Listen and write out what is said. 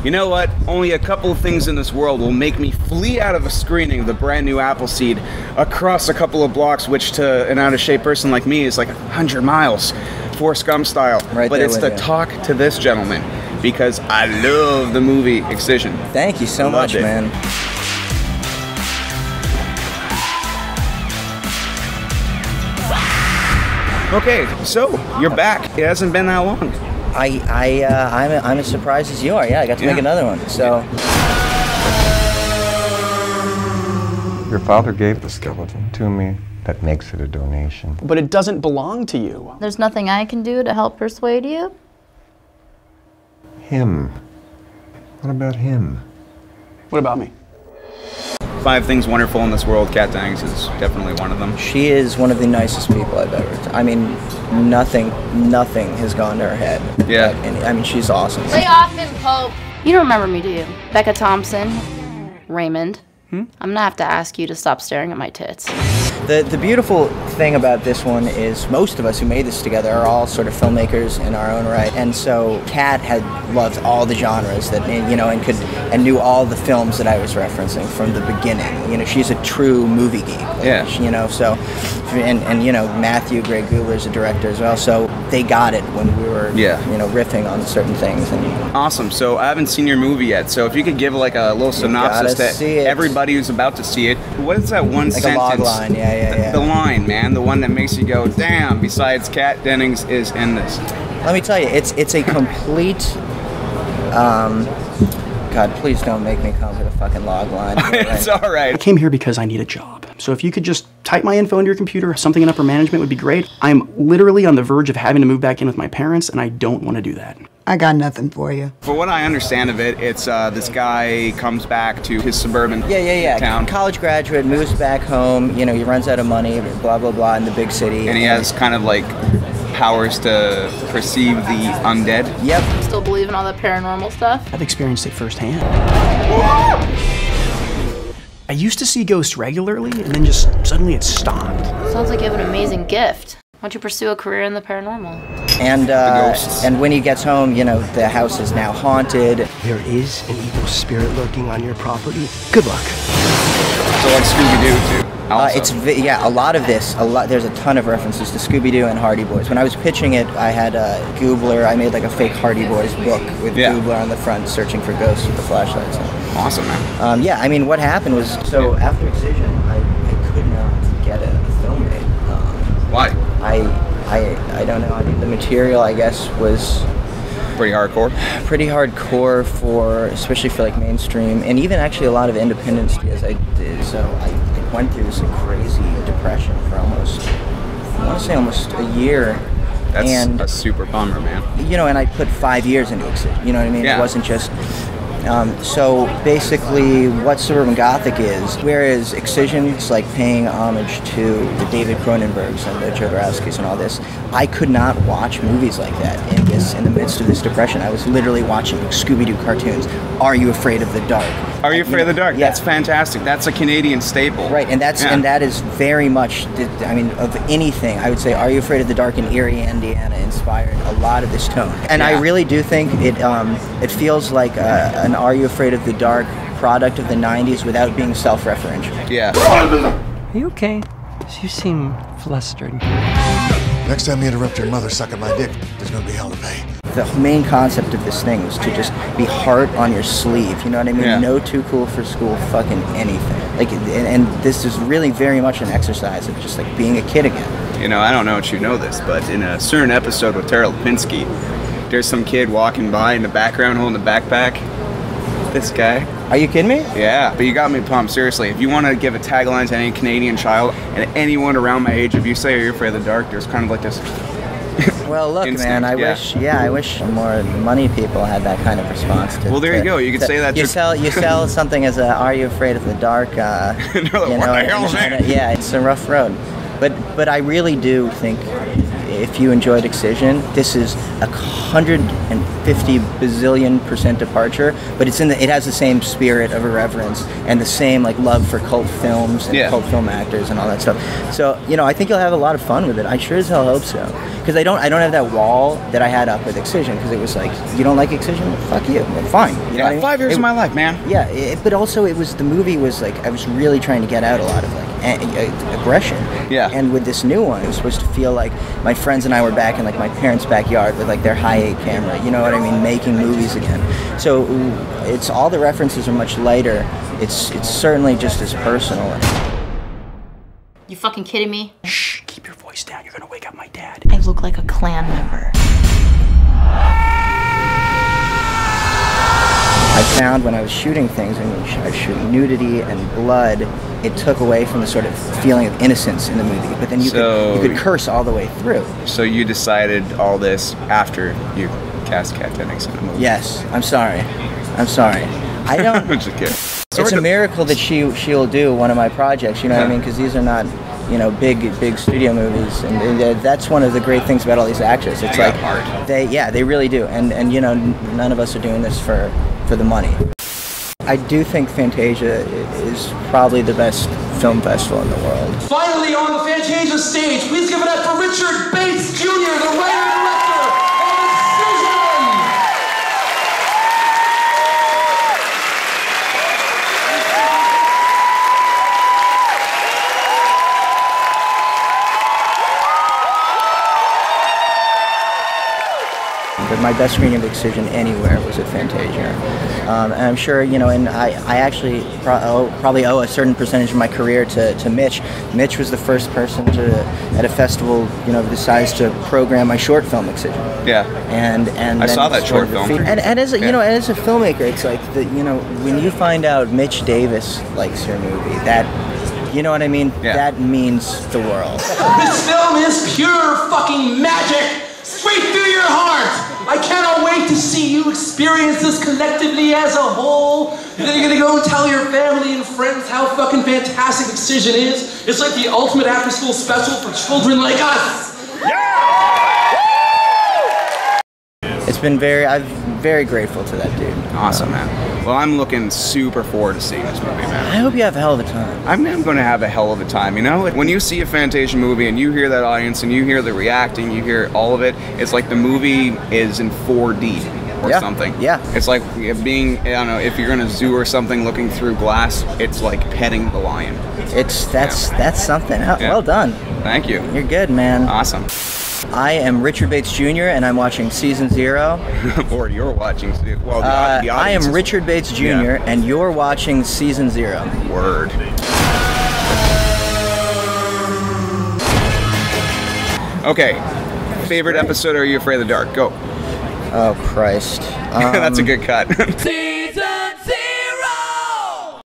You know what? Only a couple of things in this world will make me flee out of a screening of the brand new Appleseed across a couple of blocks, which to an out-of-shape person like me is like 100 miles, Forrest Gump style. Right, but it's to talk to this gentleman because I love the movie Excision. Thank you so much, man. Okay, so you're back. It hasn't been that long. I'm as surprised as you are. Yeah, I got to make another one. So. Your father gave the skeleton to me. That makes it a donation. But it doesn't belong to you. There's nothing I can do to help persuade you? Him. What about him? What about me? 5 things wonderful in this world. Kat Dennings is definitely one of them. She is one of the nicest people I've ever. I mean, nothing has gone to her head. Yeah. I mean, she's awesome. Lay off him, Pope. You don't remember me, do you? Becca Thompson, Raymond. I'm gonna have to ask you to stop staring at my tits. The beautiful thing about this one is most of us who made this together are all sort of filmmakers in our own right, and so Kat had loved all the genres that, you know, and knew all the films that I was referencing from the beginning. You know, she's a true movie geek. Yeah. You know, so and you know, Matthew Gray Gubler is a director as well, so they got it when we were you know, riffing on certain things. And awesome. So I haven't seen your movie yet, so if you could give like a little synopsis to everybody who's about to see it. What is that one like sentence? A log line, yeah. The line, man, the one that makes you go, damn, besides Kat Dennings is in this. Let me tell you, it's a complete, God, please don't make me come to the fucking log line. It's alright. I came here because I need a job. So if you could just type my info into your computer, something in upper management would be great. I'm literally on the verge of having to move back in with my parents, and I don't want to do that. I got nothing for you. For what I understand of it, it's this guy comes back to his suburban town. College graduate, moves back home, you know, he runs out of money, blah, blah, blah, in the big city. And he has kind of like powers to perceive the undead. Yep. Still believe in all that paranormal stuff? I've experienced it firsthand. I used to see ghosts regularly, and then just suddenly it stopped. Sounds like you have an amazing gift. Why don't you pursue a career in the paranormal? And when he gets home, you know, the house is now haunted. There is an evil spirit lurking on your property. Good luck. So like Scooby-Doo too. A lot of this. There's a ton of references to Scooby-Doo and Hardy Boys. When I was pitching it, I had Gubler. I made like a fake Hardy Boys book with Gubler on the front, searching for ghosts with the flashlights. Awesome, man. Yeah, I mean, what happened was, so after Excision, I could not get a film made. Why? I don't know. I mean, the material, I guess, was pretty hardcore. Pretty hardcore especially for like mainstream, and even actually a lot of independent studios. I did. So I went through this crazy depression for almost a year. That's a super bummer, man. You know, and I put 5 years into Excision. You know what I mean? Yeah. It wasn't just. So basically what Suburban Gothic is, whereas Excision is like paying homage to the David Cronenbergs and the Jodorowskis and all this, I could not watch movies like that in the midst of this depression. I was literally watching Scooby-Doo cartoons. Are You Afraid of the Dark? Are You Afraid of the Dark? Yeah. That's fantastic. That's a Canadian staple. Right, and that is very much, I mean, of anything, I would say Are You Afraid of the Dark in Erie, Indiana inspired a lot of this tone. And I really do think it feels like an Are You Afraid of the Dark product of the 90s without being self-referential. Yeah. Are you okay? You seem flustered. Next time you interrupt your mother sucking my dick, there's gonna be hell to pay. The main concept of this thing was to just be heart on your sleeve, you know what I mean? Yeah. No too cool for school fucking anything. Like, and this is really very much an exercise of just like being a kid again. You know, I don't know if you know this, but in a certain episode with Tara Lipinski, there's some kid walking by in the background holding a backpack. This guy. Are you kidding me? Yeah, but you got me pumped, seriously. If you want to give a tagline to any Canadian child and anyone around my age, if you say You're Afraid of the Dark, there's kind of like this. Well, look, instinct, man, I wish more money people had that kind of response to. Well, there you go. You could say that. You sell something as a Are You Afraid of the Dark? What the hell is that? Yeah, it's a rough road, but I really do think if you enjoyed Excision, this is 150 bazillion% departure, but it has the same spirit of irreverence and the same like love for cult films and cult film actors and all that stuff. So, you know, I think you'll have a lot of fun with it. I sure as hell hope so. Because I don't have that wall that I had up with Excision, because it was like, you don't like Excision? Fuck you. Well, fine. You know what I mean? 5 years of my life, man. Yeah, but also the movie was like, I was really trying to get out a lot of like aggression. Yeah. And with this new one, it was supposed to feel like my friends and I were back in like my parents' backyard with like their high-8 camera, you know what I mean, making movies again. So it's all the references are much lighter. It's certainly just as personal. You fucking kidding me? Shh, keep your voice down. You're gonna wake up my dad. I look like a Klan member. I found when I was shooting things, and I was shooting nudity and blood, it took away from the sort of feeling of innocence in the movie. But then you could curse all the way through. So you decided all this after you cast Kat Dennings in the movie? Yes. I'm sorry. I don't. I'm just kidding. It's a miracle that she'll do one of my projects. You know what I mean? Because these are not, you know, big studio movies, and that's one of the great things about all these actors. It's like they really do, and you know, none of us are doing this for the money. I do think Fantasia is probably the best film festival in the world. Finally on the Fantasia stage, please give it up for Richard Bates Jr., the writer-director of Excision! But my best screening of Excision anywhere was at Fantasia. And I'm sure, you know, and I actually probably owe a certain percentage of my career to Mitch. Mitch was the first person at a festival, you know, this size to program my short film Excision. Yeah. And I saw that short film. And as a, you know, as a filmmaker, it's like, you know, when you find out Mitch Davis likes your movie, that, you know what I mean? Yeah. That means the world. This film is pure fucking magic! Straight through your heart! I cannot wait to see you experience this collectively as a whole. Then you're gonna go and tell your family and friends how fucking fantastic Excision is. It's like the ultimate after-school special for children like us. It's been I'm very grateful to that dude. Awesome, man. Well, I'm looking super forward to seeing this movie, man. I hope you have a hell of a time. I'm going to have a hell of a time, you know? When you see a Fantasia movie and you hear that audience and you hear the reacting, you hear all of it, it's like the movie is in 4D or something. Yeah. It's like being, I don't know, if you're in a zoo or something looking through glass, it's like petting the lion. That's something. Well done. Thank you. You're good, man. Awesome. I am Richard Bates Jr. and I'm watching Season 0. Or you're watching, well, the I audience am Richard Bates Jr. and you're watching Season 0. Word. Okay. Favorite episode, or Are You Afraid of the Dark? Go. Oh, Christ. That's a good cut.